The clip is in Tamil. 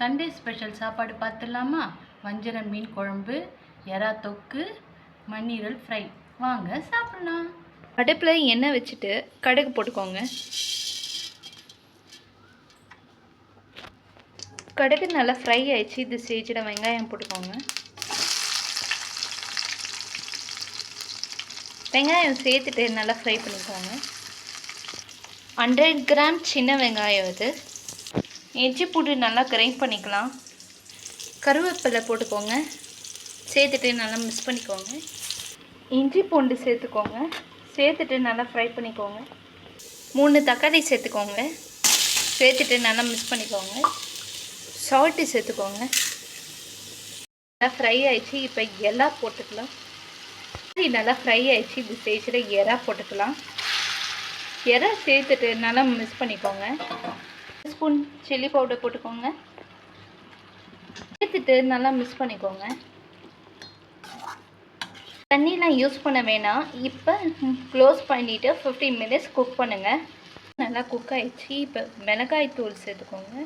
சண்டே ஸ்பெஷல் சாப்பாடு பார்த்துடலாமா? வஞ்சரம் மீன் குழம்பு, எறா தொக்கு, மண்ணீரல் ஃப்ரை. வாங்க சாப்பிடலாம். அடுப்பில் எண்ணெய் வச்சுட்டு கடுகு போட்டுக்கோங்க. கடுகு நல்லா ஃப்ரை ஆயிடுச்சு. இது ஸ்டேஜில் வெங்காயம் போட்டுக்கோங்க. வெங்காயம் சேர்த்துட்டு நல்லா ஃப்ரை பண்ணிக்கோங்க. 100 கிராம் சின்ன வெங்காயம் இது. இஞ்சி பூண்டு நல்லா கிரைண்ட் பண்ணிக்கலாம். கருவேப்பிலை போட்டுக்கோங்க. சேர்த்துட்டு நல்லா மிக்ஸ் பண்ணிக்கோங்க. இஞ்சி பூண்டு சேர்த்துக்கோங்க. சேர்த்துட்டு நல்லா ஃப்ரை பண்ணிக்கோங்க. 3 தக்காளி சேர்த்துக்கோங்க. சேர்த்துட்டு நல்லா மிக்ஸ் பண்ணிக்கோங்க. சால்ட்டு சேர்த்துக்கோங்க. நல்லா ஃப்ரை ஆயிடுச்சு. இப்போ எறா போட்டுக்கலாம். நல்லா ஃப்ரை ஆயிடுச்சு. இது ஸ்டேஜில் எறா போட்டுக்கலாம். எறா சேர்த்துட்டு நல்லா மிக்ஸ் பண்ணிக்கோங்க. 1 ஸ்பூன் சில்லி பவுடர் போட்டுக்கோங்க. சேர்த்துட்டு நல்லா மிக்ஸ் பண்ணிக்கோங்க. தண்ணிலாம் யூஸ் பண்ண வேணாம். இப்போ க்ளோஸ் பண்ணிவிட்டு 15 மினிட்ஸ் குக் பண்ணுங்கள். நல்லா குக் ஆகிடுச்சு. இப்போ மிளகாய் தூள் சேர்த்துக்கோங்க.